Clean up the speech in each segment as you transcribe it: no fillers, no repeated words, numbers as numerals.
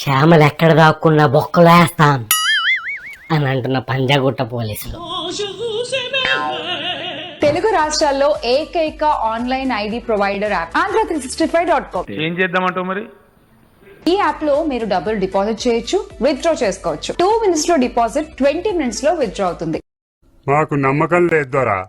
శ్యామలు ఎక్కడ దాక్కున్నా బొక్కలేస్తాం అని అంటున్న పంజాగుట్ట పోలీసులు. తెలుగు రాష్ట్రాల్లో ఏకైక online ID provider app Andhra365.com. ఏం చేద్దామంటావు మరి? ఈ యాప్ లో మీరు డబ్బులు డిపాజిట్ చేయొచ్చు, విత్డ్రా చేసుకోవచ్చు. 2 minutes లో డిపాజిట్, 20 minutes లో విత్డ్రా అవుతుంది. మాకు నమ్మకం లేదు దొరా.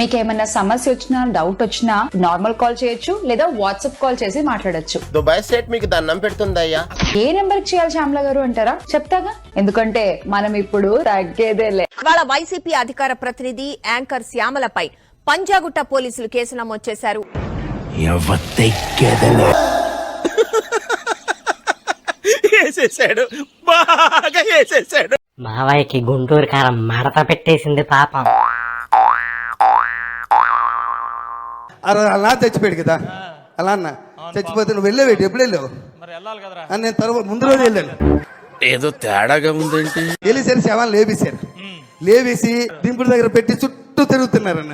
మీకు ఏమైనా సమస్య వచ్చినా, డౌట్ వచ్చినా నార్మల్ కాల్ చేయొచ్చు లేదా వాట్సాప్ కాల్ చేసి మాట్లాడొచ్చు. దుబాయ్ స్టేట్ మీకు దండం పెడుతుందయ్యా. ఏ నెంబర్ చేయాలి శ్యామల గారు అంటారా? చెప్తాగా, ఎందుకంటే మనం ఇప్పుడు తగ్గేదేలే. వాళ్ళ వైసీపీ అధికార ప్రతినిధి యాంకర్ శ్యామలపై పంజాగుట్ట పోలీసులు కేసు నమోదు చేశారు. మావయ్యకి గుంటూరు కారం మడత పెట్టేసింది పాపం. అలా చచ్చిపోయాడు కదా, అలా అన్న చచ్చిపోతే నువ్వు వెళ్ళేవేటి? ఎప్పుడు వెళ్ళావు? నేను తర్వాత ముందు రోజు వెళ్ళాను. ఏదో తేడాగా ఉందేంటి? వెళ్ళేసరి శవాన్ని లేపేశారు. లేవేసి దింపుడు దగ్గర పెట్టి చుట్టూ తిరుగుతున్నారన్న.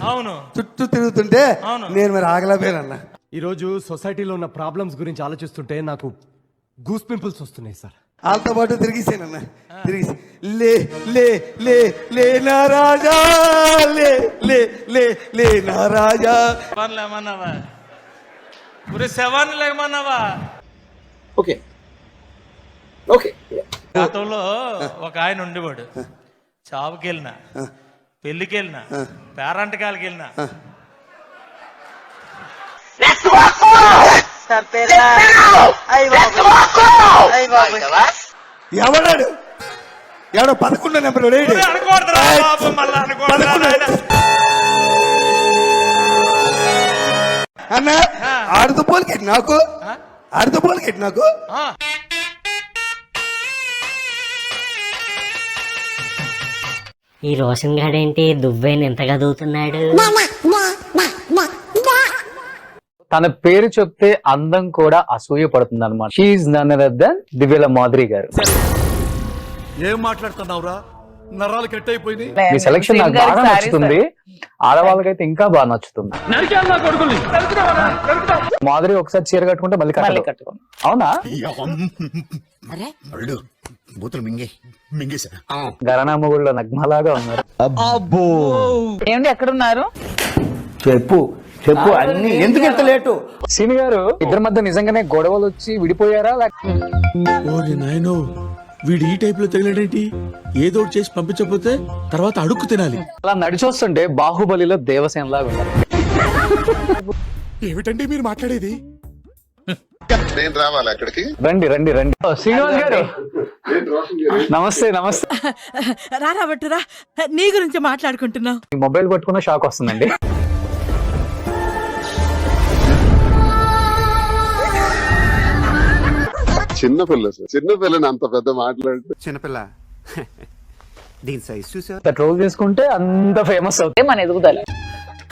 చుట్టూ తిరుగుతుంటే నేను మరి ఆగలేకపోయానన్న. ఈరోజు సొసైటీలో ఉన్న ప్రాబ్లమ్స్ గురించి ఆలోచిస్తుంటే నాకు గూస్ పింపుల్స్ వస్తున్నాయి సార్. వాళ్ళతో పాటు తిరిగిసానన్న. తిరిగి లే లే లే లే నా రాజా, లే లే లే లే నా రాజా. Okay okay. గతంలో ఒక ఆయన ఉండేవాడు, చావుకి వెళ్ళినా, పెళ్లికి వెళ్ళినా, పేరంటకాలకి వెళ్ళినా ఎవడాడు? ఎవడో 11 నెంబర్ అన్న. ఆడుతూ పోలికెట్టి నాకు, ఆడుతూ పోలికెట్టి నాకు. ఈ రోషన్ గాడేంటి దువ్వేని ఎంత చదువుతున్నాడు? తన పేరు చెప్తే అందం కూడా అసూయ పడుతుంది అనమాట. షీఈ్ నన్ అదర్ దెన్ దివ్యల మాధురి గారు. ఏం మాట్లాడుతున్నావురా? నరాలు కట్ అయిపోయింది. మీ సెలక్షన్ నాకు బాగా నచ్చుతుంది, ఆడవాళ్ళకైతే ఇంకా బాగా నచ్చుతుంది. మాధురి ఒకసారి చీర కట్టుకుంటే మళ్ళీ కట్టుకోండి. అవునా? గరణామ్మ గుడిలో నగ్మలాగా ఉన్నారు. ఏమండి ఎక్కడున్నారు? చెప్పు చెప్పు అన్ని. ఎందుకు ఎంత లేటు? సీని గారు, ఇద్దరి మధ్య నిజంగానే గొడవలు వచ్చి విడిపోయారా? నాయనో, వీడు ఈ టైప్ లో తగిలాడేంటి? ఏదో చేసి పంపించకపోతే తర్వాత అడుక్కు తినాలి. అలా నడిచొస్తుంటే బాహుబలిలో దేవసేన లాగా ఉన్నారు. ఏమిటండి మీరు మాట్లాడేది? నేను రావాలి అక్కడికి? రండి రండి రండి. శ్రీనివాస్ గారు నమస్తే. నమస్తే. రాబట్టురా, నీ గురించి మాట్లాడుకుంటున్నావు. మొబైల్ పట్టుకున్న షాక్ వస్తుందండి. చిన్నపిల్ల సార్, చిన్నపిల్లని అంత పెద్ద మాట్లాడు. చిన్నపిల్ల దీని సైజ్ చూసా. ట్రోల్ చేసుకుంటే అంత ఫేమస్ అవుతుంది మన ఎదుగుదల.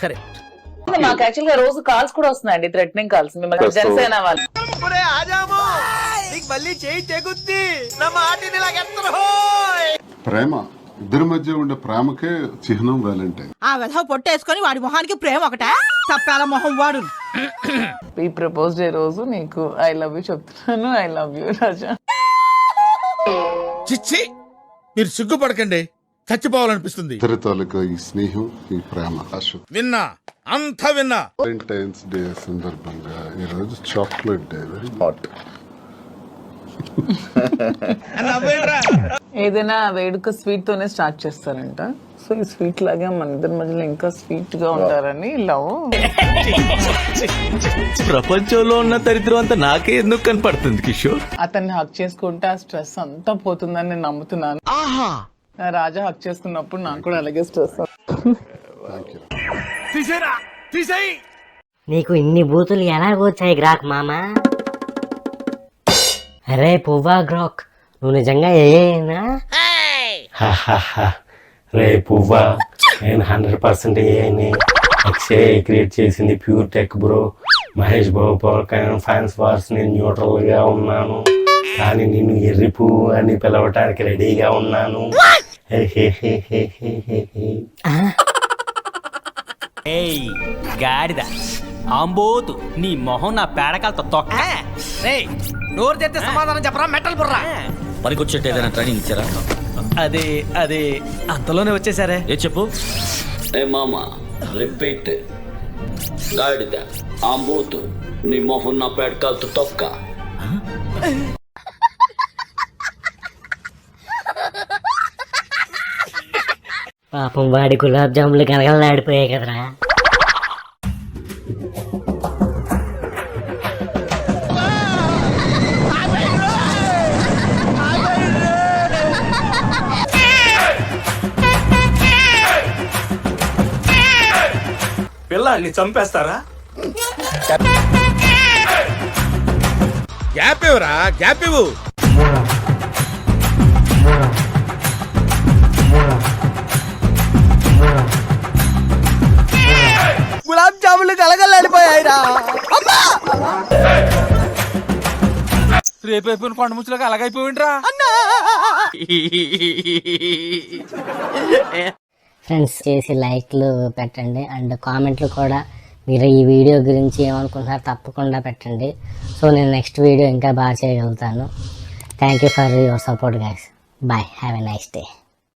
కరెక్ట్. మాకు యాక్చువల్ గా రోజు కాల్స్ కూడా వస్తున్నాయండి, థ్రెటనింగ్ కాల్స్. మిమ్మల్ని జనసేన వాళ్ళు ప్రేమ, ఇద్దరి మధ్య ఉండే ప్రేమకే చిహ్నం వ్యాలంటైన్. ఆ విధవ పొట్టేసుకొని వాడి మొహానికి ప్రేమ ఒకటే తప్పాల మొహం వాడు. ఈ ప్రపోజ్ డే రోజు నీకు ఐ లవ్ యూ చెప్తున్నాను. ఐ లవ్ యూ రాజా. చిచ్చి, మీరు సిగ్గుపడకండి, చచ్చిపోవాలనిపిస్తుంది. ఇద్దరి తాలూకా ఈ స్నేహం, ఈ ప్రేమ. విన్నా, అంతా విన్నా. వాలంటైన్స్ డే సందర్భంగా ఈ రోజు చాక్లెట్ డే. Very hot. ఏదైనా వేడుక స్వీట్ తోనే స్టార్ట్ చేస్తారంట. సో ఈ స్వీట్ లాగా మన ఇద్దరి మధ్యలో ఇంకా స్వీట్ గా ఉంటారని లవ్. ప్రపంచంలో ఉన్న దరిద్రం అంతా నాకే ఎందుకు కనపడుతుంది కిషోర్? అతన్ని హక్ చేసుకుంటే ఆ స్ట్రెస్ అంతా పోతుందని నేను నమ్ముతున్నాను. రాజా హక్ చేసుకున్నప్పుడు నాకు కూడా అలాగే స్ట్రెస్. నీకు ఇన్ని బూతులు ఎలాగొచ్చాయి గ్రాక్ మామా? అరే పువ్వా గ్రాక్, నువ్వు నిజంగా ఏనా? రే పువ్వా, నేను 100% ఏని క్రియేట్ చేసింది pure tech bro. Mahesh Babu power Kalyan fans wars నేను న్యూట్రల్ గా ఉన్నాను, కానీ నిన్ను ఎర్రి పువ్వు అని పిలవటానికి రెడీగా ఉన్నాను. గాడిద ఆంబోతు నీ మొహం నా పేడకాలతో తొక్క నోరు తెస్తే సమాధానం చెప్పరా మెట్టలు బుర్రా పనికొచ్చేట ఏదైనా ట్రైనింగ్ ఇచ్చారా? అదే అంతలోనే వచ్చేసారే ఏ చెప్పు. ఏ మామ రిపీట్ గాడిద ఆంబోతు నీ మొహం నా పేడకాలతో తొక్క. పాపం వాడి గులాబ్ జాములు కనగలలాడిపోయాయి కదరా. పిల్లాన్ని చంపేస్తారా? గ్యాప్ ఇవ్వరా, గ్యాప్ ఇవ్వు. గులాబ్ జాములు కలగలాడిపోయాయిరా. రేపు అయిపోయిన కొండ ముచ్చులకు అలాగైపోయిండ్రా. ఫ్రెండ్స్ చేసి లైక్లు పెట్టండి అండ్ కామెంట్లు కూడా మీరు ఈ వీడియో గురించి ఏమనుకుంటున్నారో తప్పకుండా పెట్టండి. సో నేను నెక్స్ట్ వీడియో ఇంకా బాగా చేయగలుగుతాను. Thank you for your support guys. Bye, have a nice day.